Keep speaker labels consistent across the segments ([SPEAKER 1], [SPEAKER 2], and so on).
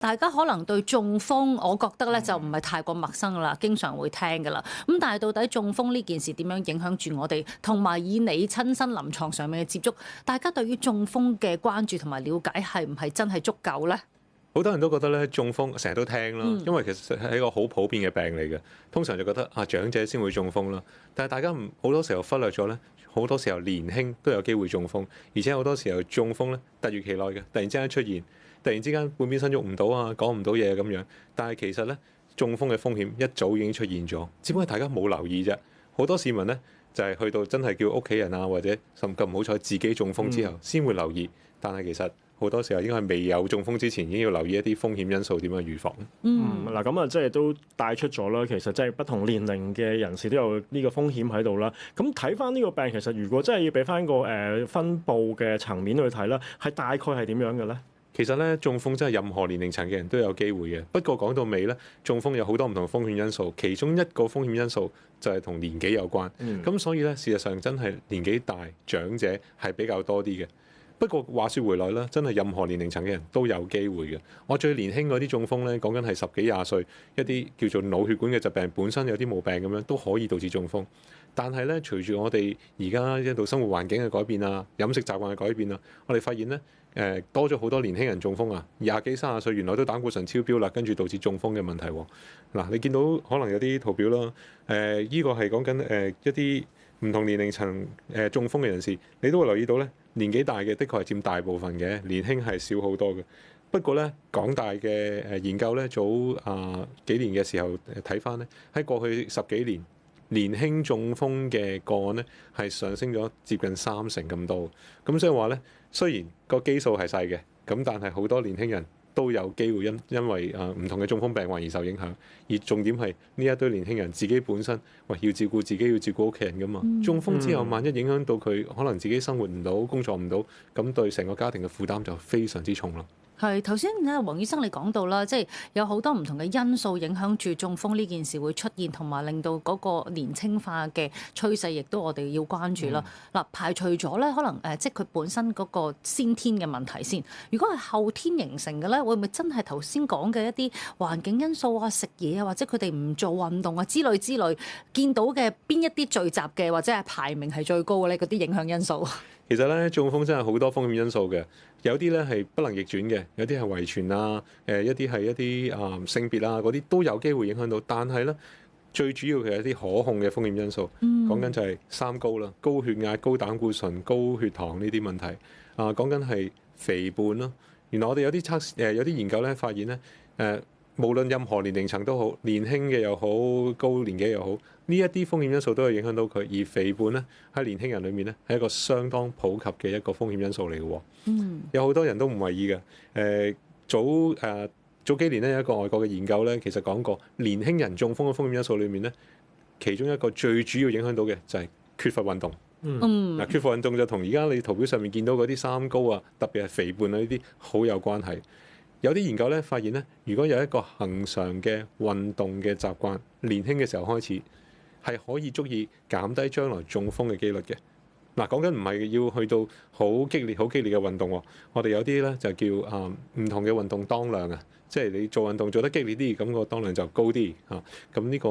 [SPEAKER 1] 大家可能對中風，我覺得咧就唔係太過陌生啦，經常會聽噶啦。咁但係到底中風呢件事點樣影響住我哋，同埋以你親身臨床上面嘅接觸，大家對於中風嘅關注同埋了解係唔係真係足夠呢？
[SPEAKER 2] 好多人都覺得咧中風成日都聽啦，因為其實係一個好普遍嘅病嚟嘅。通常就覺得長者先會中風啦，但係大家好多時候忽略咗咧，好多時候年輕都有機會中風，而且好多時候中風咧突如其來嘅，突然之間出現，突然之間半邊身喐唔到啊，講唔到嘢咁樣。但係其實咧中風嘅風險一早已經出現咗，只不過大家冇留意啫。好多市民咧就係去到真係叫屋企人啊，或者甚至唔好彩自己中風之後先會留意，但係其實好多時候應該係未有中風之前已經要留意一啲風險因素點樣預防。
[SPEAKER 3] 嗱咁啊，即係都帶出咗啦。其實即係不同年齡嘅人士都有呢個風險喺度啦。咁睇翻呢個病，其實如果真係要俾翻個分佈嘅層面去睇啦，係大概係點樣嘅咧？
[SPEAKER 2] 其實咧，中風真係任何年齡層嘅人都有機會嘅。不過講到尾咧，中風有好多唔同風險因素，其中一個風險因素就係同年紀有關。咁所以咧，事實上真係年紀大長者係比較多啲嘅。不過話說回來啦，真係任何年齡層嘅人都有機會嘅。我最年輕嗰啲中風咧，講緊係10幾20歲，一啲叫做腦血管嘅疾病，本身有啲毛病咁樣都可以導致中風。但係咧，隨住我哋而家一度生活環境嘅改變啊，飲食習慣嘅改變啊，我哋發現咧，多咗好多年輕人中風啊，20幾30歲原來都膽固醇超標啦，跟住導致中風嘅問題喎。嗱，你見到可能有啲圖表啦，依個係講緊一啲唔同年齡層中風嘅人士，你都會留意到咧，年紀大嘅的確係佔大部分嘅，年輕係少好多嘅。不過咧，港大嘅研究咧，早幾年嘅時候睇翻咧，喺過去10幾年，年輕中風嘅個案咧係上升咗接近30%咁多。咁所以話咧，雖然個基數係細嘅，咁但係好多年輕人都有機會因為唔同嘅中風病患而受影響，而重點係呢一堆年輕人自己本身要照顧自己，要照顧屋企人噶嘛。中風之後萬一影響到佢，可能自己生活唔到、工作唔到，咁對成個家庭嘅負擔就非常之重啦。
[SPEAKER 1] 係頭先咧，黃醫生你講到啦，即係有好多唔同嘅因素影響住中風呢件事會出現，同埋令到嗰個年輕化嘅趨勢，亦都我哋要關注啦。嗱，排除咗咧，可能即係佢本身嗰個先天嘅問題先。如果係後天形成嘅咧，會唔會真係頭先講嘅一啲環境因素啊、食嘢啊，或者佢哋唔做運動啊之類，見到嘅邊一啲聚集嘅，或者係排名係最高嘅咧？嗰啲影響因素。
[SPEAKER 2] 其實咧，中風真係好多風險因素嘅，有啲咧係不能逆轉嘅，有啲係遺傳啊，一啲係一啲性別啊嗰啲都有機會影響到。但係咧，最主要嘅係一啲可控嘅風險因素，講緊就係三高啦，高血壓、高膽固醇、高血糖呢啲問題。講緊係肥胖啦。原來我哋有啲測試，有啲研究咧發現咧，無論任何年齡層都好，年輕嘅又好，高年紀又好，呢一啲風險因素都係影響到佢。而肥胖咧喺年輕人裏面咧係一個相當普及嘅一個風險因素嚟嘅。有好多人都唔為意嘅。早幾年咧有一個外國嘅研究咧，其實講過年輕人中風嘅風險因素裏面咧，其中一個最主要影響到嘅就係缺乏運動。缺乏運動就同而家你圖表上面見到嗰啲三高啊，特別係肥胖啊呢啲好有關係。有啲研究咧發現咧，如果有一個恆常嘅運動嘅習慣，年輕嘅時候開始，係可以足以減低將來中風嘅機率嘅。嗱，講緊唔係要去到好激烈嘅運動喎，我哋有啲咧就叫唔同嘅運動當量啊，即係你做運動做得激烈啲，咁個當量就高啲嚇。咁呢個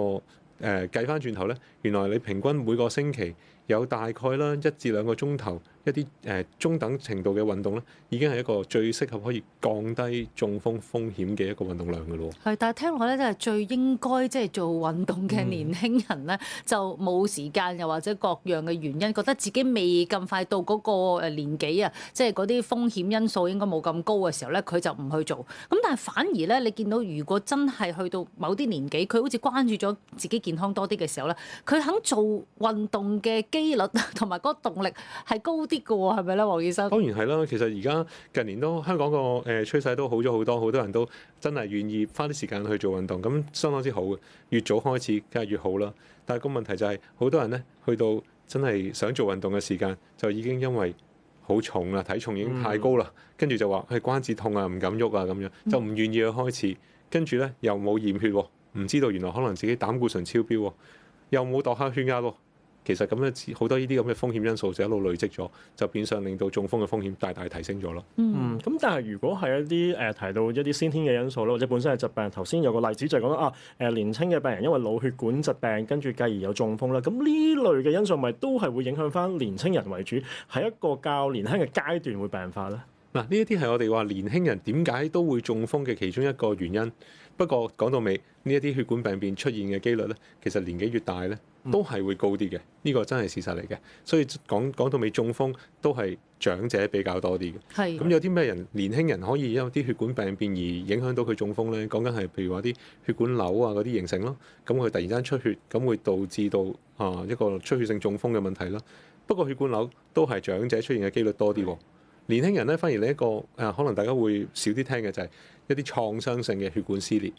[SPEAKER 2] 計翻轉頭咧，原來你平均每個星期有大概啦1至2個鐘頭一啲中等程度嘅運動咧，已經係一個最適合可以降低中風風險嘅一個運動量㗎咯。
[SPEAKER 1] 係，但係聽落咧，真係最應該即係做運動嘅年輕人咧，就冇時間，又或者各樣嘅原因，覺得自己未咁快到嗰個年紀啊，即係嗰啲風險因素應該冇咁高嘅時候咧，佢就唔去做。咁但係反而咧，你見到如果真係去到某啲年紀，佢好似關注咗自己健康多啲嘅時候咧，佢肯做運動嘅機率同埋嗰個動力係高啲嘅喎，係咪咧，黃醫生？
[SPEAKER 2] 當然係啦，其實而家近年都香港個趨勢都好咗好多，好多人都真係願意花啲時間去做運動，咁相當之好嘅。越早開始梗係越好啦。但係個問題就係好多人咧去到真係想做運動嘅時間，就已經因為好重啦，體重已經太高啦，跟住就話係關節痛啊，唔敢喐啊咁樣，就唔願意去開始。跟住咧又冇驗血喎，唔知道原來可能自己膽固醇超標喎，又冇度下血壓喎。其實咁樣好多呢啲咁嘅風險因素就一路累積咗，就變相令到中風嘅風險大大提升咗咯。
[SPEAKER 3] 咁但係如果係一啲提到一啲先天嘅因素咯，或者本身係疾病，頭先有個例子就係講年輕嘅病人因為腦血管疾病，跟住繼而有中風啦。咁呢類嘅因素咪都係會影響翻年輕人為主，喺一個較年輕嘅階段會病發咧？
[SPEAKER 2] 嗱，呢一啲係我哋話年輕人點解都會中風嘅其中一個原因。不過講到尾，呢一啲血管病變出現嘅機率咧，其實年紀越大咧，都係會高啲嘅。呢個真係事實嚟嘅。所以講到尾，中風都係長者比較多啲嘅。
[SPEAKER 1] 係。
[SPEAKER 2] 咁有啲咩人年輕人可以因為啲血管病變而影響到佢中風咧？講緊係譬如話啲血管瘤啊嗰啲形成咯，咁佢突然間出血，咁會導致到一個出血性中風嘅問題啦。不過血管瘤都係長者出現嘅機率多啲喎。年輕人咧，反而另一個可能大家會少啲聽嘅就係一啲創傷性嘅血管撕裂。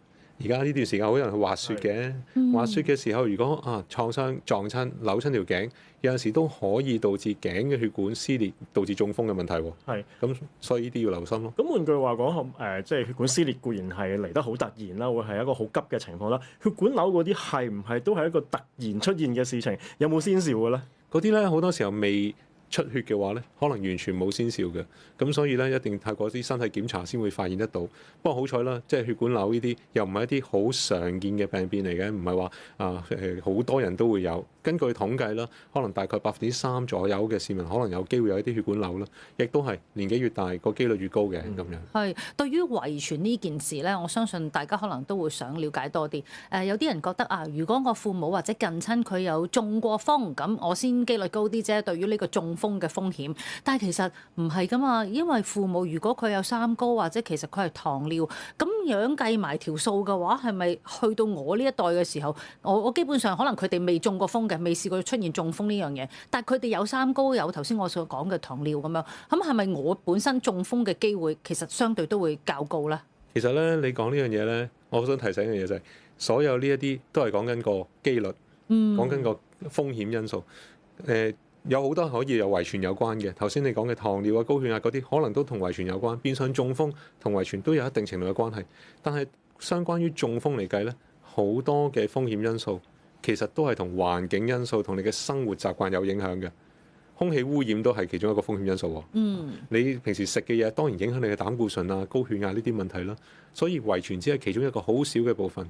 [SPEAKER 2] 而家呢段時間好多人去滑雪嘅，滑雪嘅時候如果創傷撞親扭親條頸，有陣時都可以導致頸嘅血管撕裂，導致中風嘅問題喎。
[SPEAKER 3] 係。
[SPEAKER 2] 咁所以呢啲要留心咯。
[SPEAKER 3] 咁換句話講，即係血管撕裂固然係嚟得好突然啦，會係一個好急嘅情況啦。血管瘤嗰啲係唔係都係一個突然出現嘅事情？有冇先兆嘅咧？
[SPEAKER 2] 嗰啲咧好多時候未出血嘅話咧，可能完全冇先兆嘅，咁所以咧一定透過啲身體檢查先會發現得到。不過好彩啦，即係血管瘤呢啲又唔係一啲好常見嘅病變嚟嘅，唔係話好多人都會有。根據統計啦，可能大概3%左右嘅市民可能有機會有一啲血管瘤啦，亦都係年紀越大個機率越高嘅咁樣。
[SPEAKER 1] 係對於遺傳呢件事咧，我相信大家可能都會想了解多啲。有啲人覺得如果我父母或者近親佢有中過風，咁我先機率高啲啫。對於呢個中風嘅風險，但係其實唔係噶嘛，因為父母如果佢有三高或者其實佢係糖尿，咁樣計埋條數嘅話，係咪去到我呢一代嘅時候，我基本上可能佢哋未中過風嘅，未試過出現中風呢樣嘢，但係佢哋有三高，有頭先我所講嘅糖尿咁樣，咁係咪我本身中風嘅機會其實相對都會較高咧？
[SPEAKER 2] 其實咧，你講呢樣嘢咧，我好想提醒一樣嘢就係，所有呢一啲都係講緊個機率，講緊個風險因素。有好多可以有遺傳有關嘅，頭先你講嘅糖尿啊、高血壓嗰啲，可能都同遺傳有關。變相中風同遺傳都有一定程度嘅關係。但係相關於中風嚟計咧，好多嘅風險因素其實都係同環境因素同你嘅生活習慣有影響嘅。空氣污染都係其中一個風險因素喎。你平時食嘅嘢當然影響你嘅膽固醇啊、高血壓呢啲問題啦。所以遺傳只係其中一個好少嘅部分。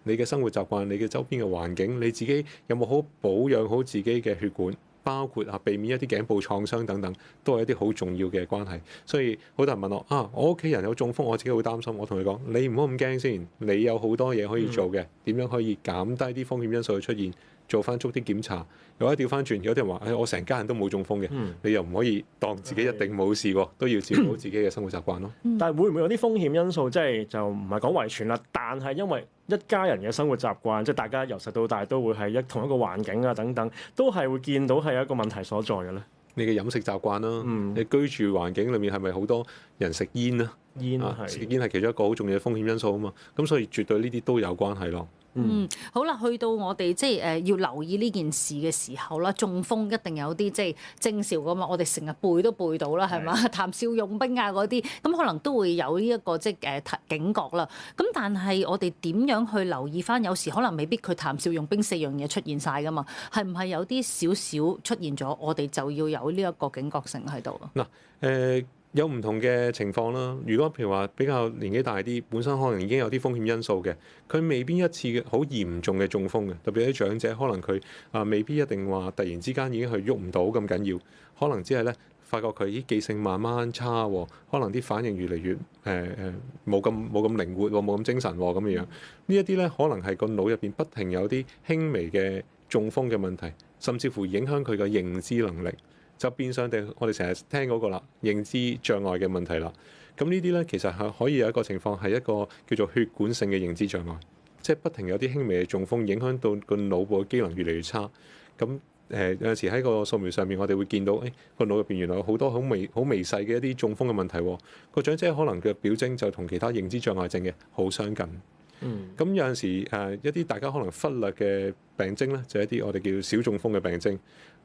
[SPEAKER 2] 你嘅生活習慣、你嘅周邊嘅環境、你自己有冇好保養好自己嘅血管，包括避免一啲頸部創傷等等，都係一啲好重要嘅關係。所以好多人問我我屋企人有中風，我自己好擔心。我同佢講：你唔好咁驚先，你有好多嘢可以做嘅。點樣可以減低啲風險因素嘅出現？做翻足啲檢查。又或者調翻轉，有啲人話：我成家人都冇中風嘅，你又唔可以當自己一定冇事喎，都要照顧好自己嘅生活習慣咯。
[SPEAKER 3] 但係會唔會有啲風險因素，即係就唔係講遺傳啦，但係因為一家人嘅生活習慣，即係大家由細到大都會係同一個環境啊等等，都係會見到係一個問題所在嘅咧。
[SPEAKER 2] 你嘅飲食習慣啦，你居住環境裏面係咪好多人食煙啊？食煙係其中一個好重要嘅風險因素啊嘛。咁所以絕對呢啲都有關係咯。
[SPEAKER 1] 好啦，去到我哋即係要留意呢件事嘅時候啦，中風一定有啲即係徵兆噶嘛，我哋成日背都背到啦，係嘛？談笑用兵啊嗰啲，咁可能都會有呢一個即係警覺啦。咁但係我哋點樣去留意翻？有時可能未必佢談笑用兵4樣嘢出現晒噶嘛，係唔係有啲少少出現咗，我哋就要有呢一個警覺性喺度啊？
[SPEAKER 2] 嗱，有唔同嘅情況啦。如果譬如話比較年紀大啲，本身可能已經有啲風險因素嘅，佢未必一次嘅好嚴重嘅中風嘅。特別係啲長者，可能佢未必一定話突然之間已經係喐唔到咁緊要，可能只係咧發覺佢啲記性慢慢差，可能啲反應越嚟越冇咁靈活，冇咁精神咁樣樣。呢一啲咧可能係個腦入邊不停有啲輕微嘅中風嘅問題，甚至乎影響佢嘅認知能力。就變相地，我哋成日聽嗰個啦，認知障礙嘅問題啦。咁呢啲咧，其實係可以有一個情況係一個叫做血管性嘅認知障礙，即係不停有啲輕微嘅中風影響到個腦部嘅機能越嚟越差。咁有陣時喺個掃描上面，我哋會見到，個腦入邊原來有好多好微細嘅一啲中風嘅問題。個長者可能嘅表徵就同其他認知障礙症嘅好相近。咁有陣時一啲大家可能忽略嘅病徵咧，就係一啲我哋叫小中風嘅病徵。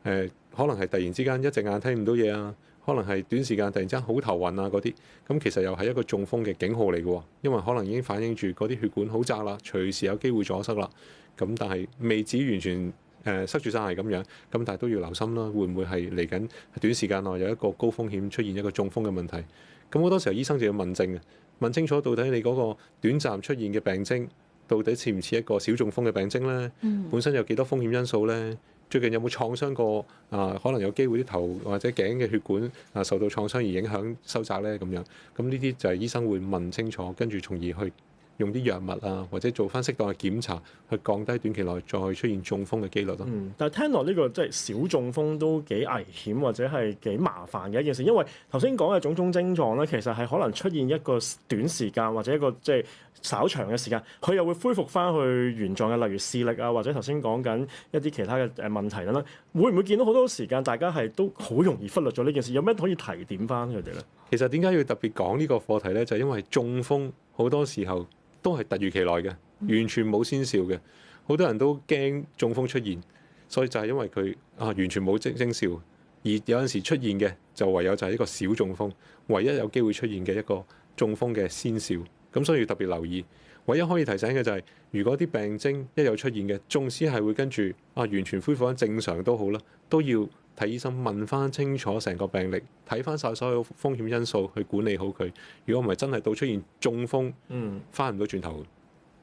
[SPEAKER 2] 可能係突然之間一隻眼睇唔到嘢啊，可能係短時間突然之間好頭暈啊嗰啲，咁其實又係一個中風嘅警號嚟嘅喎，因為可能已經反映住嗰啲血管好窄啦，隨時有機會阻塞啦。咁但係未至於完全塞住晒係咁樣，咁但係都要留心啦，會唔會係嚟緊短時間內有一個高風險出現一個中風嘅問題？咁好多時候醫生就要問症嘅，問清楚到底你嗰個短暫出現嘅病徵，到底似唔似一個小中風嘅病徵咧？本身有幾多風險因素咧？最近有冇創傷過可能有機會啲頭或者頸嘅血管受到創傷而影響收窄咧咁樣。咁呢啲就係醫生會問清楚，跟住從而去用啲藥物或者做翻適當嘅檢查，去降低短期內再出現中風嘅機率咯。
[SPEAKER 3] 但係聽落呢個即係小中風都幾危險或者係幾麻煩嘅一件事，因為頭先講嘅種種症狀咧，其實係可能出現一個短時間或者一個即係稍長嘅時間，佢又會恢復翻去原狀嘅，例如視力或者頭先講緊一啲其他嘅問題啦。會唔會見到好多時間大家係都好容易忽略咗呢件事？有咩可以提點翻佢哋咧？
[SPEAKER 2] 其實點解要特別講呢個課題咧？就係因為中風好多時候都係突如其來嘅，完全冇先兆嘅。好多人都驚中風出現，所以就係因為佢完全冇徵兆，而有陣時出現嘅就唯有就係一個小中風，唯一有機會出現嘅一個中風嘅先兆。咁所以要特別留意。唯一可以提醒嘅就係，如果啲病徵一有出現嘅，縱使係會跟住完全恢復翻正常都好啦，都要睇醫生問翻清楚成個病歷，睇翻晒所有風險因素去管理好佢。如果唔係真係到出現中風，翻唔到轉頭。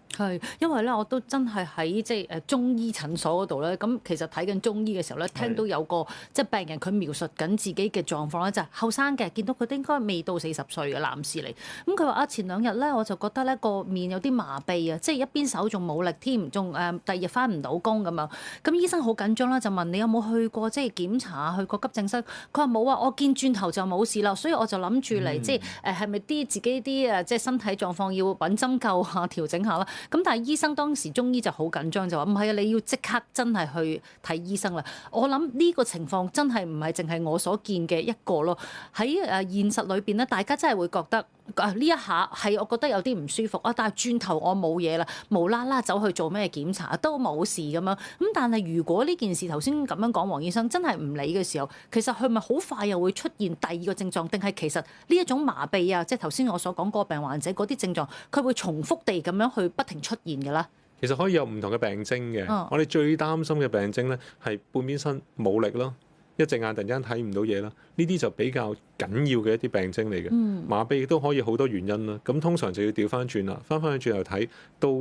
[SPEAKER 1] 係，因為咧我都真係喺即係中醫診所嗰度咧，咁其實睇緊中醫嘅時候咧，聽到有個即係病人佢描述緊自己嘅狀況咧，就係後生嘅，見到佢應該未到40歲嘅男士嚟。咁佢話前2日咧我就覺得咧個面有啲麻痹啊，即係一邊手仲冇力添，仲第二日翻唔到工咁樣。咁醫生好緊張啦，就問你有冇去過即係檢查去過急症室？佢話冇啊，我見轉頭就冇事啦，所以我就諗住嚟即係係咪啲自己啲即係身體狀況要揾針灸下調整下啦。咁但係醫生當時中醫就好緊張，就話唔係啊，你要即刻真係去睇醫生啦。我諗呢個情況真係唔係淨係我所見嘅一個咯。喺現實裏邊咧，大家真係會覺得呢一下係我覺得有啲唔舒服啊，但係轉頭我冇嘢啦，無啦啦走去做咩檢查都冇事咁樣。咁但係如果呢件事頭先咁樣講，黃醫生真係唔理嘅時候，其實佢咪好快又會出現第二個症狀，定係其實呢一種麻痹即係頭先我所講嗰個病患者嗰啲症狀，佢會重複地咁樣去不停出現嘅啦。
[SPEAKER 2] 其實可以有唔同嘅病徵嘅。我哋最擔心嘅病徵咧係半邊身冇力咯，一隻眼突然間睇唔到嘢啦，呢啲就比較緊要嘅一啲病徵嚟嘅。麻痹亦都可以好多原因啦。咁通常就要調翻轉啦，翻去轉頭睇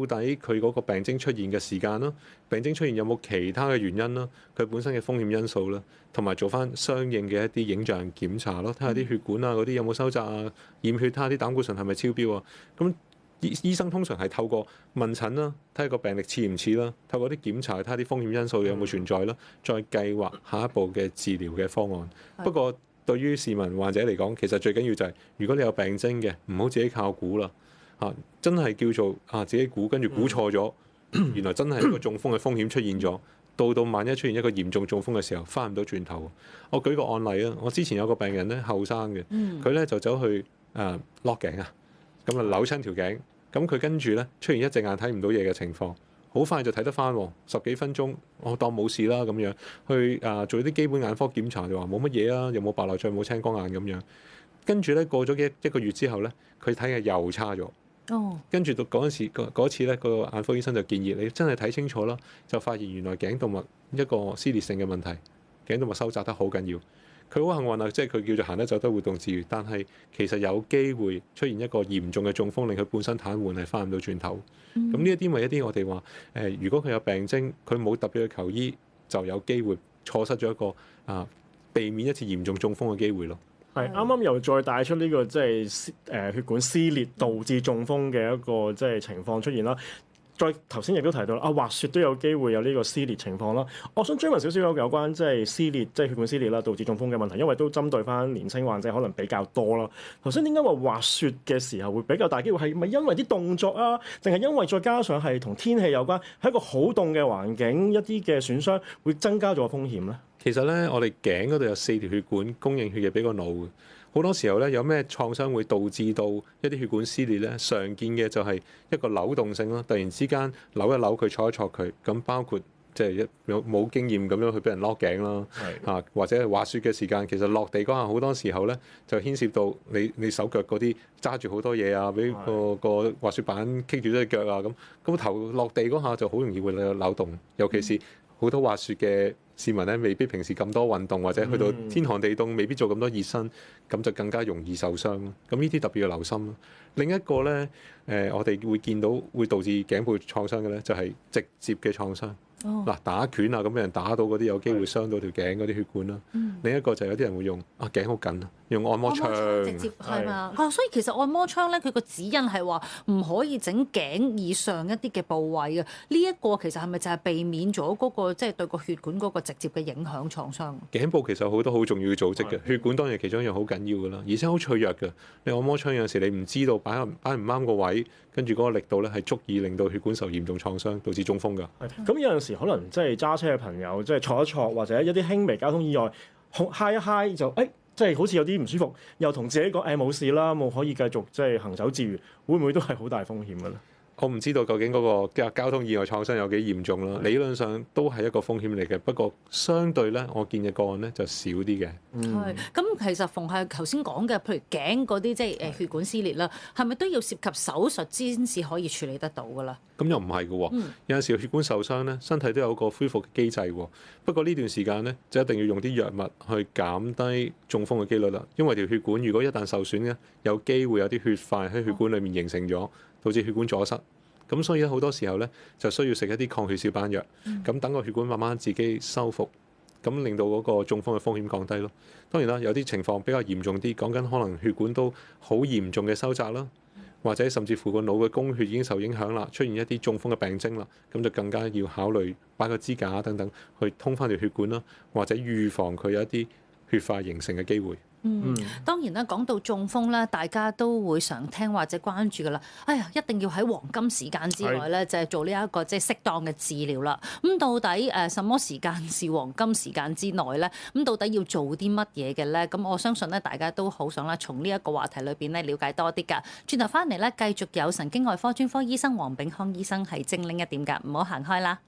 [SPEAKER 2] 到底佢嗰個病徵出現嘅時間啦，病徵出現有冇其他嘅原因啦，佢本身嘅風險因素啦，同埋做翻相應嘅一啲影像檢查咯，睇下啲血管嗰啲有冇收窄驗血睇下啲膽固醇係咪超標咁。醫生通常係透過問診啦，睇下個病歷似唔似啦，透過啲檢查睇下啲風險因素有冇存在啦，再計劃下一步嘅治療嘅方案。不過對於市民患者嚟講，其實最緊要就係如果你有病徵嘅，唔好自己靠估啦。真係叫做自己估，跟住估錯咗，原來真係一個中風嘅風險出現咗。到萬一出現一個嚴重中風嘅時候，翻唔到轉頭。我舉個案例啊，我之前有個病人咧，後生嘅，佢咧就走去落頸咁扭親條頸，咁佢跟住咧出現一隻眼睇唔到嘢嘅情況，好快就睇得翻，10幾分鐘，我當冇事啦咁樣，去做啲基本眼科檢查就話冇乜嘢啊，有冇白內障、冇青光眼咁樣，跟住咧過咗一個月之後咧，佢睇嘅又差咗。跟住到嗰次咧，個眼科醫生就建議你真係睇清楚啦，就發現原來頸動脈一個撕裂性嘅問題，頸動脈收窄得好緊要。佢好幸運啊，即係佢叫做行得走得活動自如，但係其實有機會出現一個嚴重嘅中風，令佢半身癱瘓，係翻唔到轉頭。咁呢一啲咪一啲我哋話如果佢有病徵，佢冇特別去求醫，就有機會錯失咗一個避免一次嚴重中風嘅機會咯。
[SPEAKER 3] 係啱啱又再帶出呢個即係血管撕裂導致中風嘅一個即係情況出現啦。再頭先亦都提到啦，滑雪都有機會有呢個撕裂情況啦。我想追問少少有關即係撕裂，即係血管撕裂啦，導致中風嘅問題，因為都針對翻年輕患者可能比較多啦。頭先點解話滑雪嘅時候會比較大機會？係咪因為啲動作啊，定係因為再加上係同天氣有關？喺一個好凍嘅環境，一啲嘅損傷會增加咗風險咧？
[SPEAKER 2] 其實咧，我哋頸嗰度有4條血管供應血液俾個腦嘅。好多時候咧，有咩創傷會導致到一啲血管撕裂咧？常見嘅就係一個扭動性咯，突然之間扭一扭佢，挫一挫佢。咁包括即係冇經驗咁樣去俾人攞頸啦，或者係滑雪嘅時間，其實落地嗰下好多時候咧，就牽涉到你手腳嗰啲揸住好多嘢啊，俾個滑雪板棘住咗隻腳啊咁頭落地嗰下就好容易會有扭動，尤其是好多滑雪嘅市民咧，未必平時咁多運動，或者去到天寒地凍，未必做咁多熱身，咁就更加容易受傷咯。咁呢啲特別要留心咯。另一個咧，我哋會見到會導致頸部創傷嘅咧，就係直接嘅創傷。嗱，打拳啊，咁俾人打到嗰啲有機會傷到條頸嗰啲血管啦。另一個就係有啲人會用頸好緊啊，用按摩槍
[SPEAKER 1] 直接係嘛？所以其實按摩槍咧，佢個指引係話唔可以整頸以上一啲嘅部位嘅。呢一個其實係咪就係避免咗嗰個即係對個血管嗰個直接嘅影響創傷？
[SPEAKER 2] 頸部其實有好多好重要嘅組織嘅，血管當然其中一樣好緊要㗎啦，而且好脆弱嘅。你按摩槍有陣時你唔知道擺唔啱個位，跟住嗰個力度咧係足以令到血管受嚴重創傷，導致中風㗎。
[SPEAKER 3] 咁有陣時可能即係揸車嘅朋友，即係坐一坐或者一啲輕微交通意外，揩一揩就即係好似有啲唔舒服，又同自己講冇事啦，冇可以繼續即係行走自如，會唔會都係好大風險㗎咧？
[SPEAKER 2] 我唔知道究竟嗰個交通意外創傷有幾嚴重啦，理論上都係一個風險嚟嘅，不過相對咧，我見嘅個案咧就少啲嘅。
[SPEAKER 1] 係，咁其實逢係頭先講嘅，譬如頸嗰啲即係血管撕裂啦，係咪都要涉及手術先至可以處理得到㗎啦？
[SPEAKER 2] 咁又唔係嘅喎，有陣時血管受傷咧，身體都有個恢復嘅機制喎。不過呢段時間咧，就一定要用啲藥物去減低中風嘅機率啦。因為條血管如果一旦受損咧，有機會有啲血塊喺血管裡面形成咗，導致血管阻塞。咁所以好多時候咧，就需要食一啲抗血小板藥，咁等個血管慢慢自己修復，咁令到嗰個中風嘅風險降低咯。當然啦，有啲情況比較嚴重啲，講緊可能血管都好嚴重嘅收窄啦，或者甚至乎個腦嘅供血已經受影響啦，出現一啲中風嘅病徵啦，咁就更加要考慮擺個支架等等去通翻條血管啦，或者預防佢有一啲血塊形成嘅機會。
[SPEAKER 1] 當然啦，講到中風咧，大家都會常聽或者關注噶啦。哎呀，一定要喺黃金時間之內咧，就係做呢一個即係適當嘅治療啦。咁到底什麼時間是黃金時間之內咧？咁到底要做啲乜嘢嘅咧？咁我相信咧，大家都好想啦，從呢一個話題裏邊咧了解多啲㗎。轉頭翻嚟咧，繼續有神經外科專科醫生黃秉康醫生係精靈一點㗎，唔好行開啦。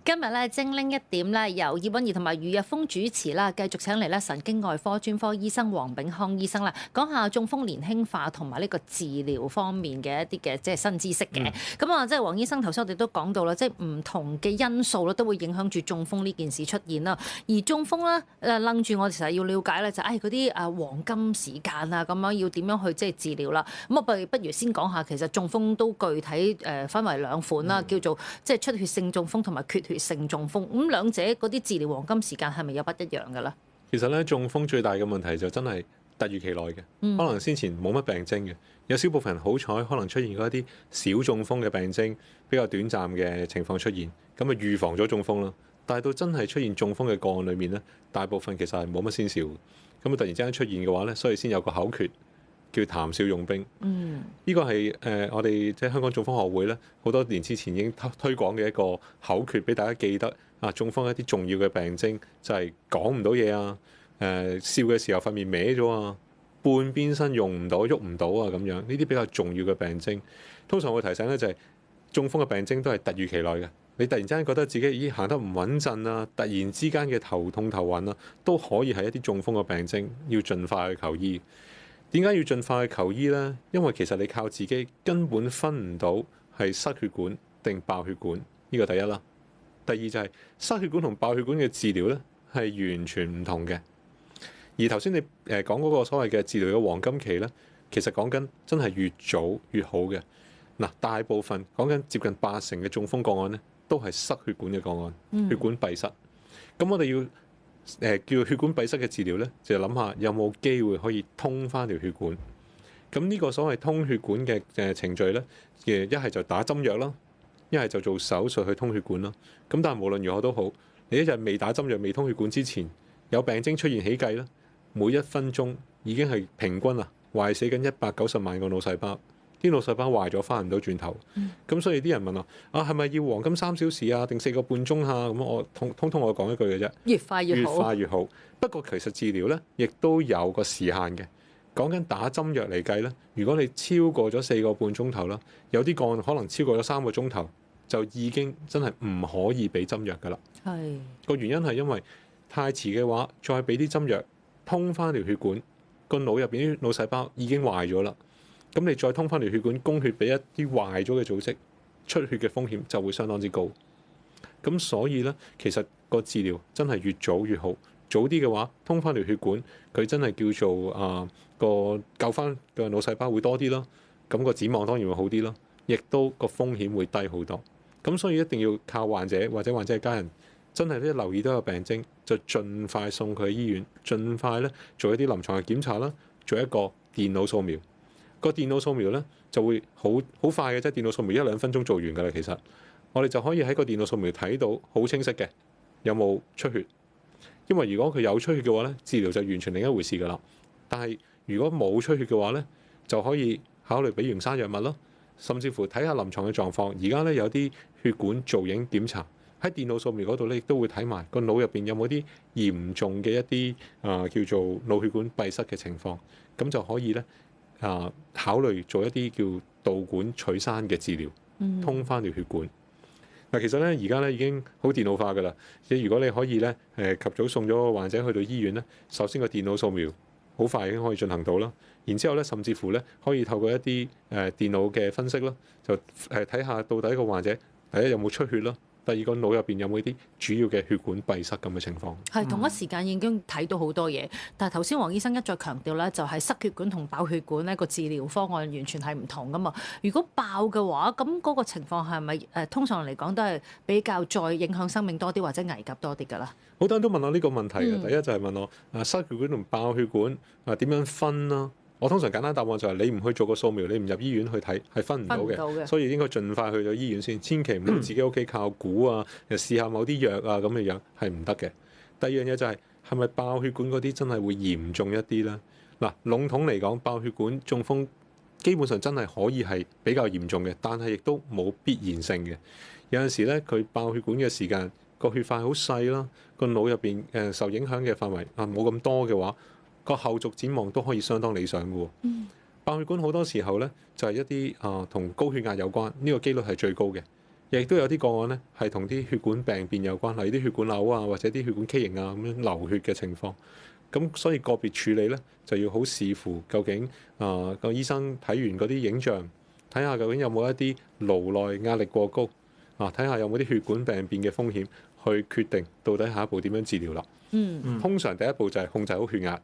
[SPEAKER 1] 今日咧精靈一點咧，由葉韻儀同埋余日豐主持啦，繼續請嚟咧神經外科專科醫生黃秉康醫生啦，講下中風年輕化同埋呢個治療方面嘅一啲嘅即係新知識嘅。咁啊，即係黃醫生頭先我哋都講到啦，即係唔同嘅因素咧都會影響住中風呢件事出現啦。而中風咧楞住我哋成日要了解咧就係嗰啲黃金時間啊，咁樣要點樣去即係治療啦。咁我不如先講下其實中風都具體分為兩款啦，叫做即係出血性中風同埋缺血性中風，咁兩者嗰啲治療黃金時間係咪有不一樣嘅咧？
[SPEAKER 2] 其實咧，中風最大嘅問題就真係突如其來嘅，可能先前冇乜病徵嘅，有少部分人好彩可能出現過一啲小中風嘅病徵，比較短暫嘅情況出現，咁啊預防咗中風啦。但係到真係出現中風嘅個案裏面咧，大部分其實係冇乜先兆，咁啊突然之間出現嘅話咧，所以先有個口訣。叫談笑用兵，呢個係我哋即係香港中風學會咧，好多年之前已經推廣嘅一個口訣，俾大家記得啊。中風一啲重要嘅病徵就係講唔到嘢啊，笑嘅時候塊面歪咗啊，半邊身用唔到、喐唔到啊咁樣，呢啲比較重要嘅病徵。通常我會提醒咧就係中風嘅病徵都係突如其來嘅，你突然之間覺得自己行得唔穩陣啊，突然之間嘅頭痛頭暈啊，都可以係一啲中風嘅病徵，要盡快去求醫。點解要盡快去求醫呢？因為其實你靠自己根本分唔到係塞血管定爆血管，呢個第一啦。第二就係塞血管同爆血管嘅治療呢係完全唔同嘅。而頭先你講嗰個所謂嘅治療嘅黃金期呢，其實講緊真係越早越好嘅。嗱，大部分講緊接近80%嘅中風個案呢，都係塞血管嘅個案，血管閉塞。咁我哋要叫血管閉塞嘅治療咧，就諗下有冇機會可以通翻條血管。咁呢個所謂通血管嘅程序咧，一係就打針藥啦，一係就做手術去通血管啦。咁但係無論如何都好，你一日未打針藥、未通血管之前，有病徵出現起計啦，每1分鐘已經係平均壞死緊190萬個腦細胞。啲腦細胞壞咗，翻唔到轉頭。咁所以啲人問我係咪要黃金3小時啊，定4個半鐘啊？咁我通我講一句嘅啫，
[SPEAKER 1] 越快越好。
[SPEAKER 2] 越快越好。不過其實治療咧，亦都有個時限嘅。講緊打針藥嚟計咧，如果你超過咗4個半鐘頭啦，有啲個案可能超過咗3個鐘頭，就已經真係唔可以俾針藥㗎啦。
[SPEAKER 1] 係
[SPEAKER 2] 個原因係因為太遲嘅話，再俾啲針藥通翻條血管，個腦入邊啲腦細胞已經壞咗啦。咁你再通翻條血管，供血俾一啲壞咗嘅組織，出血嘅風險就會相當之高。咁所以呢，其實個治療真係越早越好。早啲嘅話，通翻條血管，佢真係叫做個救翻個腦細胞會多啲咯。咁個展望當然會好啲咯，亦都個風險會低好多。咁所以一定要靠患者或者患者嘅家人，真係咧留意到有病徵，就盡快送佢去醫院，盡快咧做一啲臨床嘅檢查啦，做一個電腦掃描。個電腦掃描咧就會好快嘅啫，電腦掃描1-2分鐘做完㗎啦。其實我哋就可以喺個電腦掃描睇到好清晰嘅有冇出血。因為如果佢有出血嘅話咧，治療就完全另一回事㗎啦。但係如果冇出血嘅話咧，就可以考慮俾溶山藥物咯，甚至乎睇下臨床嘅狀況。而家咧有啲血管造影檢查喺電腦掃描嗰度咧，亦都會睇埋個腦入邊有冇啲嚴重嘅一啲叫做腦血管閉塞嘅情況，咁就可以咧考慮做一啲叫導管取山嘅治療，通翻條血管。嗱，其實咧而家咧已經好電腦化㗎啦。即係如果你可以咧及早送咗個患者去到醫院咧，首先個電腦掃描好快已經可以進行到啦。然之後咧，甚至乎咧可以透過一啲電腦嘅分析啦，就睇下到底個患者第一有冇出血啦，第二個腦入邊有冇啲主要嘅血管閉塞咁嘅情況。
[SPEAKER 1] 係同一時間已經睇到好多嘢，但係頭先黃醫生一再強調咧，就係塞血管同爆血管呢個治療方案完全係唔同噶嘛。如果爆嘅話，咁嗰個情況係咪通常嚟講都係比較再影響生命多啲或者危急多啲㗎啦？
[SPEAKER 2] 好多人都問我呢個問題嘅，第一就係問我塞血管同爆血管點樣分啦？我通常簡單答案就係你唔去做個掃描，你唔入醫院去睇係分唔到嘅，所以應該盡快去到醫院先，千祈唔好自己屋企靠估又試下某啲藥咁嘅樣係唔得嘅。第二樣嘢就係咪爆血管嗰啲真係會嚴重一啲咧？嗱，籠統嚟講，爆血管中風基本上真係可以係比較嚴重嘅，但係亦都冇必然性嘅。有陣時咧，佢爆血管嘅時間個血塊好細啦，個腦入邊受影響嘅範圍冇咁多嘅話，個後續展望都可以相當理想嘅喎。爆血管好多時候咧就係一啲同高血壓有關，呢個機率係最高嘅。亦都有啲個案咧係同啲血管病變有關，例如啲血管瘤或者啲血管畸形咁樣流血嘅情況。咁所以個別處理咧就要好視乎究竟個醫生睇完嗰啲影像，睇下究竟有冇一啲顱內壓力過高睇下有冇啲血管病變嘅風險，去決定到底下一步點樣治療啦。通常第一步就係控制好血壓。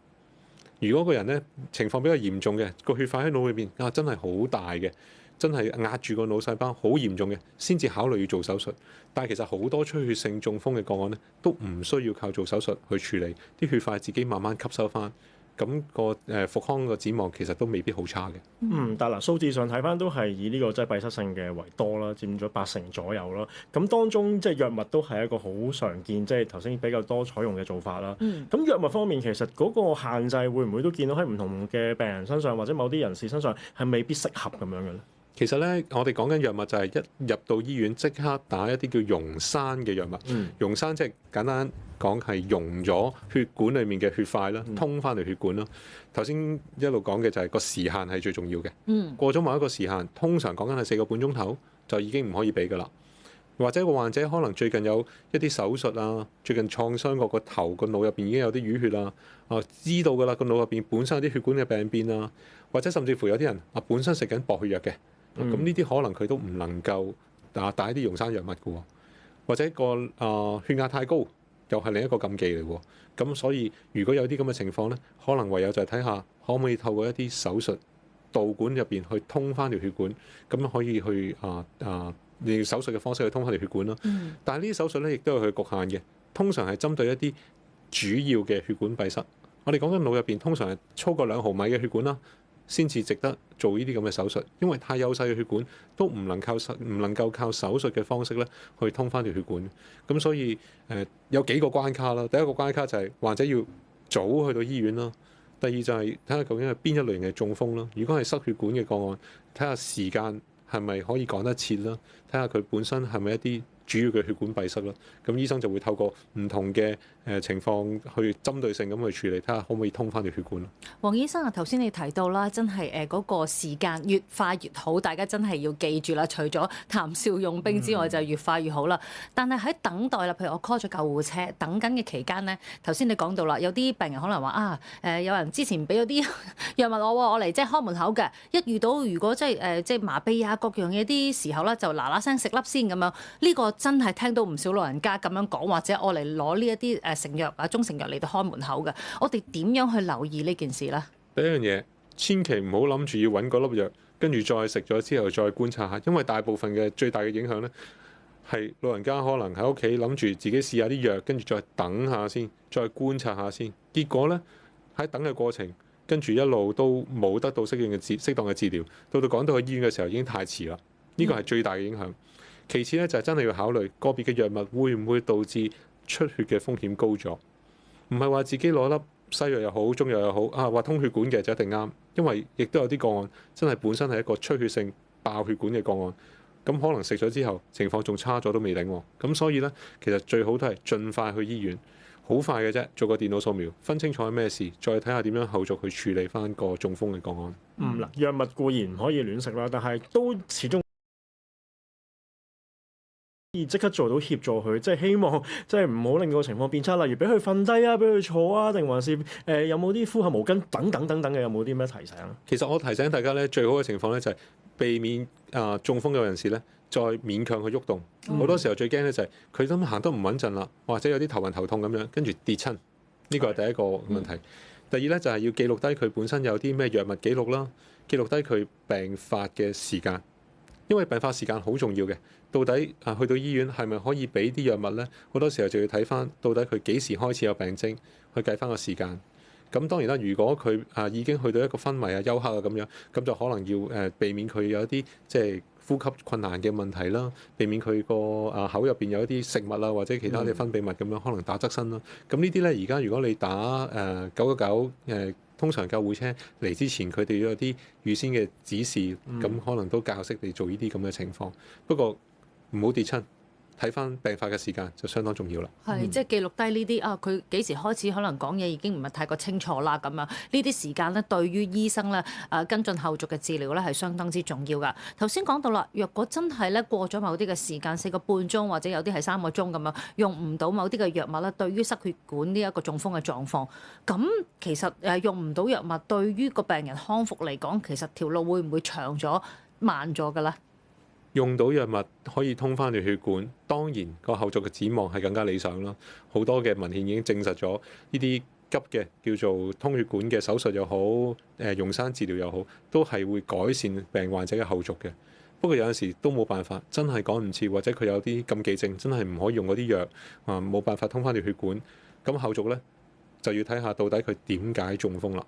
[SPEAKER 2] 如果個人咧情況比較嚴重嘅，個血塊喺腦裏邊真係好大嘅，真係壓住個腦細胞好嚴重嘅，先至考慮要做手術。但係其實好多出血性中風嘅個案咧，都唔需要靠做手術去處理，啲血塊自己慢慢吸收翻。咁個復康個展望其實都未必好差嘅。
[SPEAKER 3] 但嗱數字上睇翻都係以呢個即係閉塞性嘅為多啦，佔咗80%左右啦。咁當中即係藥物都係一個好常見，即係頭先比較多採用嘅做法啦。咁藥物方面其實嗰個限制會唔會都見到喺唔同嘅病人身上或者某啲人士身上係未必適合咁樣嘅咧？
[SPEAKER 2] 其實咧，我哋講緊藥物就係一入到醫院即刻打一啲叫溶山嘅藥物。溶山即係簡單講係溶咗血管裡面嘅血塊啦，通翻條血管啦。頭先一路講嘅就係個時限係最重要嘅。過咗某一個時限，通常講緊係4個半鐘頭就已經唔可以俾㗎啦。或者個患者可能最近有一啲手術最近創傷過個頭，個腦入邊已經有啲淤血知道㗎啦，個腦入邊本身有啲血管嘅病變或者甚至乎有啲人本身食緊薄血藥嘅。咁呢啲可能佢都唔能夠打一啲溶山藥物嘅喎，或者個血壓太高又係另一個禁忌嚟喎。咁所以如果有啲咁嘅情況咧，可能唯有就係睇下可唔可以透過一啲手術導管入邊去通翻條血管，咁樣可以去用手術嘅方式去通翻條血管啦。但係呢啲手術咧亦都有佢局限嘅，通常係針對一啲主要嘅血管閉塞。我哋講緊腦入邊通常係超過2毫米嘅血管啦，先至值得做呢啲咁嘅手術，因為太幼細嘅血管都唔能夠靠手術嘅方式咧去通翻條血管。咁所以有幾個關卡啦。第一個關卡就係患者要早去到醫院啦。第二就係睇下究竟係邊一類型嘅中風啦。如果係塞血管嘅個案，睇下時間係咪可以趕得切啦。睇下佢本身係咪一啲主要嘅血管閉塞啦。咁醫生就會透過唔同嘅情況去針對性咁去處理，睇下可唔可以通翻條血管。
[SPEAKER 1] 黃醫生啊，頭先你提到啦，真係嗰個時間越快越好，大家真係要記住啦。除咗談笑用兵之外，就越快越好啦。但係喺等待啦，譬如我 call 咗救護車，等緊嘅期間呢，頭先你講到啦，有啲病人可能話有人之前俾咗啲藥物我嚟即係開門口嘅，一遇到如果即係麻痹啊各樣嘢啲時候咧，就嗱嗱聲食粒先咁樣。呢個真係聽到唔少老人家咁樣講，或者我嚟攞呢一啲成藥啊中成藥嚟到開門口嘅，我哋點樣去留意呢件事呢？
[SPEAKER 2] 第一樣嘢，千祈唔好諗住要揾嗰粒藥，跟住再食咗之後再觀察下，因為大部分嘅最大嘅影響呢，係老人家可能喺屋企諗住自己試下啲藥，跟住再等下先，再觀察下先。結果呢，喺等嘅過程，跟住一路都冇得到適當嘅治療，到趕到去醫院嘅時候已經太遲啦。呢個係最大嘅影響。其次咧就係真係要考慮個別嘅藥物會唔會導致出血嘅風險高咗，唔係話自己攞粒西藥又好，中藥又好話通血管嘅就一定啱，因為亦都有啲個案真係本身係一個出血性爆血管嘅個案，咁可能食咗之後情況仲差咗都未定喎。咁所以咧其實最好都係盡快去醫院，好快嘅啫，做個電腦掃描，分清楚係咩事，再睇下點樣後續去處理翻個中風嘅個案。
[SPEAKER 3] 嗱，藥物固然唔可以亂食啦，但係都始終即刻做到協助佢，即係希望即係唔好令個情況變差。例如俾佢瞓低啊，俾佢坐啊，定還是有冇啲敷下毛巾等等等等嘅，有冇啲咩提醒？
[SPEAKER 2] 其實我提醒大家咧，最好嘅情況咧就係避免中風嘅人士咧再勉強去喐動。好多時候最驚咧就係佢都行得唔穩陣啦，或者有啲頭暈頭痛咁樣，跟住跌親。呢個係第一個問題。第二咧就係要記錄低佢本身有啲咩藥物記錄啦，記錄低佢病發嘅時間，因為病發時間好重要嘅。到底去到醫院係咪可以俾啲藥物呢？好多時候就要睇翻到底佢幾時開始有病徵，去計翻個時間。咁當然啦，如果佢已經去到一個昏迷啊、休克啊咁樣，咁就可能要避免佢有一啲即係呼吸困難嘅問題啦，避免佢個口入邊有一啲食物啊或者其他嘅分泌物咁樣，可能打側身啦。咁呢啲呢，而家如果你打999通常救護車嚟之前，佢哋有啲預先嘅指示，咁可能都教識你做呢啲咁嘅情況。不過唔好跌親，睇翻病發嘅時間就相當重要啦。
[SPEAKER 1] 係，即係記錄低呢啲佢幾時開始可能講嘢已經唔係太過清楚啦咁樣。呢啲時間咧，對於醫生咧跟進後續嘅治療咧係相當之重要㗎。頭先講到啦，若果真係咧過咗某啲嘅時間4個半鐘或者有啲係3個鐘咁樣，用唔到某啲嘅藥物咧，對於塞血管呢一個中風嘅狀況，咁其實用唔到藥物對於個病人康復嚟講，其實條路會唔會長咗、慢咗㗎咧？
[SPEAKER 2] 用到藥物可以通翻條血管，當然個後續嘅展望係更加理想啦。好多嘅文獻已經證實咗呢啲急嘅叫做通血管嘅手術又好，溶栓治療又好，都係會改善病患者嘅後續嘅。不過有陣時都冇辦法，真係趕唔切，或者佢有啲禁忌症，真係唔可以用嗰啲藥冇辦法通翻條血管。咁後續呢，就要睇下到底佢點解中風啦。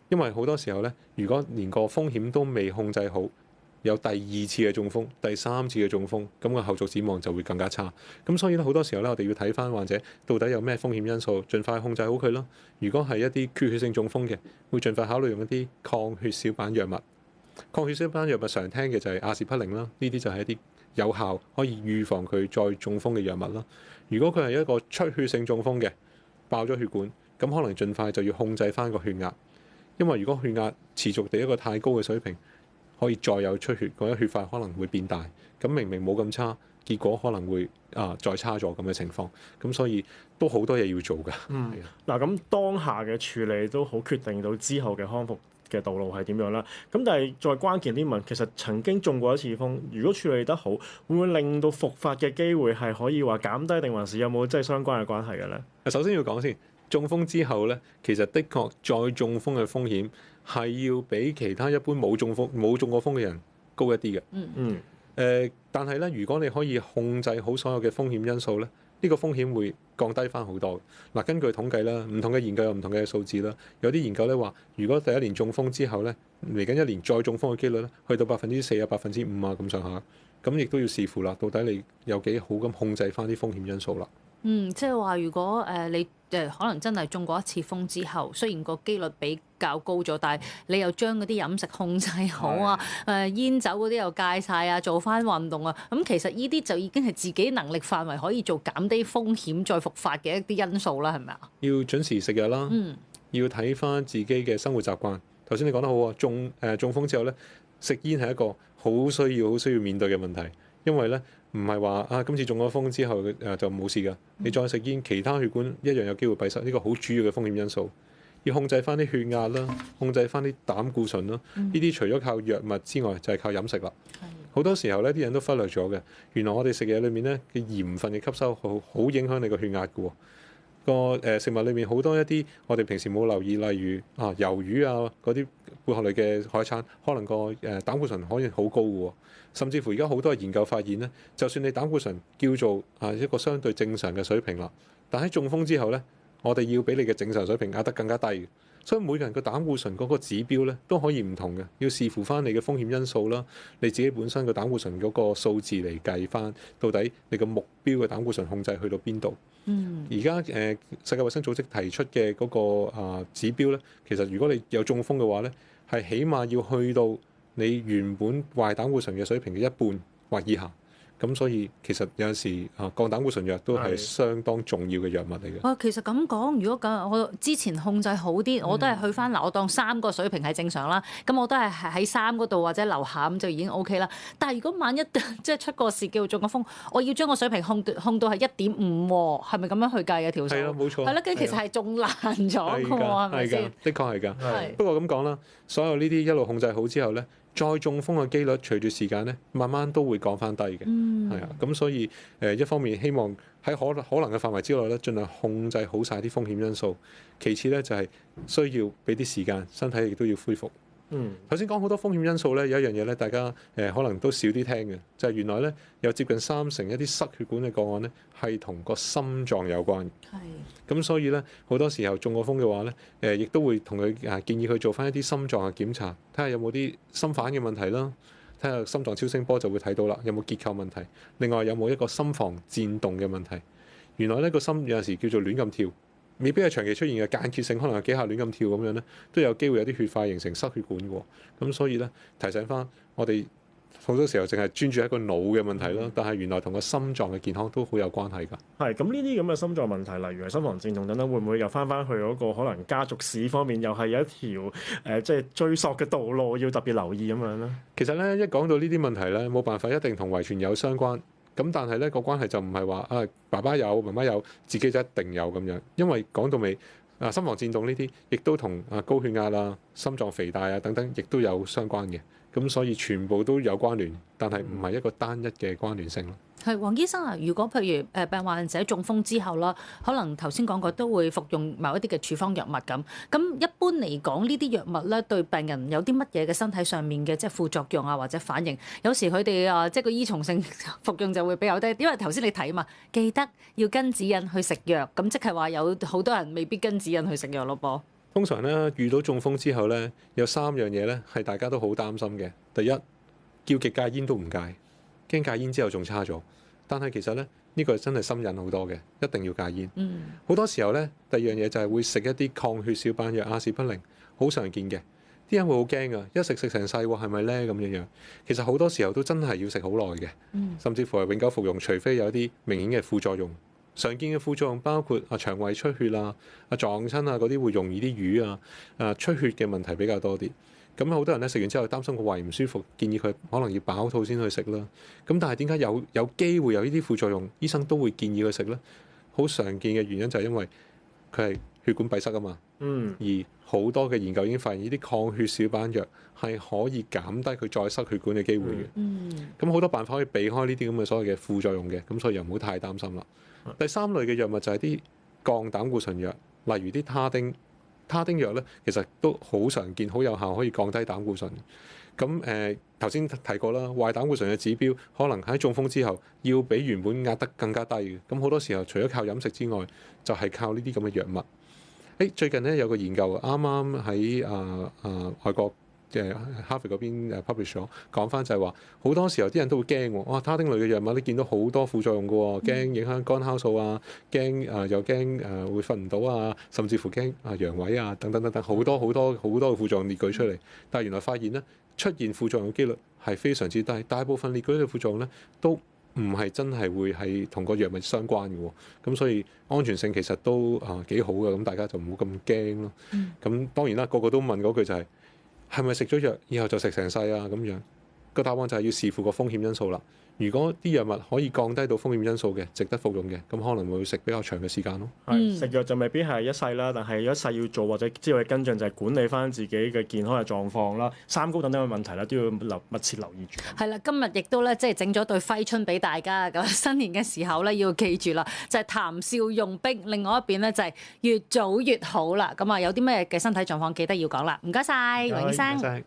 [SPEAKER 2] 因為好多時候呢，如果連個風險都未控制好，有第2次嘅中風、第3次嘅中風，咁個後續展望就會更加差。咁所以咧，好多時候咧，我哋要睇翻患者到底有咩風險因素，盡快控制好佢咯。如果係一啲缺血性中風嘅，會盡快考慮用一啲抗血小板藥物。抗血小板藥物常聽嘅就係阿士匹靈啦，呢啲就係一啲有效可以預防佢再中風嘅藥物啦。如果佢係一個出血性中風嘅，爆咗血管，咁可能盡快就要控制翻個血壓，因為如果血壓持續地一個太高嘅水平，可以再有出血，嗰啲血塊可能會變大，咁明明冇咁差，結果可能會再差咗咁嘅情況，咁所以都好多嘢要做㗎。
[SPEAKER 3] 嗱，咁當下嘅處理都好決定到之後嘅康復嘅道路係點樣啦。咁但係再關鍵啲問，其實曾經中過一次風，如果處理得好，會唔會令到復發嘅機會係可以話減低，定還是有冇即係相關嘅關係嘅咧？
[SPEAKER 2] 首先要講先，中風之後咧，其實的確再中風嘅風險係要比其他一般冇中過風嘅人高一啲嘅。但係咧，如果你可以控制好所有嘅風險因素咧，呢個風險會降低翻好多。嗱，根據統計啦，唔同嘅研究有唔同嘅數字啦。有啲研究咧話，如果第一年中風之後咧，嚟緊1年再中風嘅機率咧，去到4%啊、5%啊咁上下。咁亦都要視乎啦，到底你有幾好咁控制翻啲風險因素啦。
[SPEAKER 1] 即係話如果你可能真係中過一次風之後，雖然個機率比較高咗，但係你又將嗰啲飲食控制好啊，煙酒嗰啲又戒晒啊，做翻運動啊，咁其實呢啲就已經係自己能力範圍可以做減低風險再復發嘅一啲因素啦，係咪啊？
[SPEAKER 2] 要準時食藥啦，要睇翻自己嘅生活習慣。頭先你講得好啊，中風之後咧，食煙係一個好需要面對嘅問題，因為咧唔係話今次中咗風之後就冇事㗎，你再食煙，其他血管一樣有機會閉塞，呢個好主要嘅風險因素。要控制翻啲血壓啦，控制翻啲膽固醇啦，呢啲除咗靠藥物之外，就係靠飲食啦。好多時候咧，啲人都忽略咗嘅，原來我哋食嘢裏面咧嘅鹽分嘅吸收好影響你個血壓嘅喎。食物裏面好多一啲我哋平時冇留意，例如魷魚啊嗰啲貝殼類嘅海產，可能個膽固醇可以好高嘅喎。甚至乎而家好多研究發現咧，就算你膽固醇叫做一個相對正常嘅水平啦，但喺中風之後咧，我哋要比你嘅正常水平壓得更加低。所以每個人個膽固醇嗰個指標咧都可以唔同嘅，要視乎翻你嘅風險因素啦，你自己本身個膽固醇嗰個數字嚟計翻，到底你個目標嘅膽固醇控制去到邊度？而家世界衛生組織提出嘅嗰個指標咧，其實如果你有中風嘅話咧，係起碼要去到你原本壞膽固醇嘅水平嘅一半或以下。咁所以其實有陣時降膽固醇藥都係相當重要嘅藥物嚟嘅。
[SPEAKER 1] 其實咁講，如果咁我之前控制好啲，我都係去翻嗱，我當3個水平係正常啦。咁我都係喺3嗰度或者樓下咁就已經 OK 啦。但係如果萬一即係出個事叫做中個風，我要將個水平控到係1.5喎，係咪咁樣去計嘅條數？
[SPEAKER 2] 係啦，冇錯。
[SPEAKER 1] 係啦，跟住其實係仲難咗嘅喎，係咪先？
[SPEAKER 2] 的確係㗎。不過咁講啦，所有呢啲一路控制好之後咧，再中風嘅機率隨住時間咧，慢慢都會降翻低嘅。係啊，咁所以一方面希望喺可能嘅範圍之內咧，盡量控制好晒啲風險因素。其次咧就係需要俾啲時間，身體亦都要恢復。頭先講好多風險因素咧，有一樣嘢咧，大家可能都少啲聽嘅，就係原來咧有接近30%一啲塞血管嘅個案咧，係同個心臟有關。咁所以咧好多時候中過風嘅話咧，亦都會同佢建議佢做翻一啲心臟嘅檢查，睇下有冇啲心瓣嘅問題啦，睇下心臟超聲波就會睇到啦，有冇結構問題。另外有冇一個心房顫動嘅問題？原來呢個心有陣時叫做亂咁跳。未必係長期出現嘅，間歇性可能有幾下亂咁跳咁樣咧，都有機會有啲血塊形成塞血管嘅喎。咁所以咧提醒翻我哋好多時候淨係專注喺個腦嘅問題啦，但係原來同個心臟嘅健康都好有關係㗎。
[SPEAKER 3] 係咁呢啲咁嘅心臟問題，例如係心房顫動等等，會唔會又翻去嗰個可能家族史方面，又係有一條即係追溯嘅道路要特別留意咁樣咧？
[SPEAKER 2] 其實咧一講到呢啲問題咧，冇辦法一定同遺傳有相關。咁但係咧個關係就唔係話爸爸有媽媽有自己就一定有咁樣，因為講到尾心房顫動呢啲，亦都同高血壓啦、心臟肥大啊等等，亦都有相關嘅。咁所以全部都有關聯，但係唔係一個單一嘅關聯性咯。
[SPEAKER 1] 係黃醫生啊，如果譬如病患者中風之後啦，可能頭先講過都會服用某一啲嘅處方藥物咁。咁一般嚟講，呢啲藥物咧對病人有啲乜嘢嘅身體上面嘅即係副作用啊或者反應？有時佢哋即係個依從性服用就會比較低，因為頭先你睇嘛，記得要跟指引去食藥，咁即係話有好多人未必跟指引去食藥咯噃。
[SPEAKER 2] 通常咧遇到中風之後咧，有3樣嘢咧係大家都好擔心嘅。第一，叫極戒煙都唔戒，驚戒煙之後仲差咗。但係其實咧呢個真係心癮好多嘅，一定要戒煙。好多時候咧，第二樣嘢就係會食一啲抗血小板藥阿士匹靈，好常見嘅。啲人會好驚㗎，一食成世喎，係咪咧咁樣樣？其實好多時候都真係要食好耐嘅，甚至乎係永久服用，除非有啲明顯嘅副作用。常見嘅副作用包括腸胃出血啊、撞親啊嗰啲會容易啲瘀啊、出血嘅問題比較多啲。咁好多人咧食完之後擔心個胃唔舒服，建議佢可能要飽肚先去食啦。咁但係點解有機會有呢啲副作用，醫生都會建議佢食咧？好常見嘅原因就係因為佢係血管閉塞啊嘛。而好多嘅研究已經發現呢啲抗血小板藥係可以減低佢再塞血管嘅機會嘅。咁好多辦法可以避開呢啲咁嘅所謂嘅副作用嘅，咁所以又唔好太擔心啦。第3類嘅藥物就係啲降膽固醇藥，例如啲他汀藥咧，其實都好常見，好有效可以降低膽固醇。咁頭先提過啦，壞膽固醇嘅指標可能喺中風之後要比原本壓得更加低嘅。咁好多時候除咗靠飲食之外，就係靠呢啲咁嘅藥物。最近咧有個研究啱啱喺外國哈佛嗰邊 publish 咗，講翻就係話好多時候啲人都會驚喎，哇！他汀類嘅藥物你見到好多副作用嘅喎，驚影響肝酵素啊，驚又驚會瞓唔到啊，甚至乎驚陽痿啊等等等等，好多嘅副作用列舉出嚟，但係原來發現咧出現副作用嘅機率係非常之低，大部分列舉嘅副作用咧都唔係真係會係同個藥物相關嘅喎，咁所以安全性其實都幾好嘅，咁大家就唔好咁驚咯。咁當然啦，個個都問嗰句就係咪食咗藥以後就食成世啊？咁樣個答案就係要視乎個風險因素啦。如果啲藥物可以降低到風險因素嘅，值得服用嘅，咁可能會食比較長嘅時間咯。
[SPEAKER 3] 食藥就未必係一世啦，但係一世要做或者之後嘅跟進就係管理翻自己嘅健康嘅狀況啦，三高等等嘅問題啦，都要密切留意住。
[SPEAKER 1] 係啦，今日亦都咧即係整咗對揮春俾大家，咁新年嘅時候咧要記住啦，就係談笑用兵，另外一邊咧就係越早越好啦。咁啊有啲咩嘅身體狀況記得要講啦。唔該晒，黃醫生。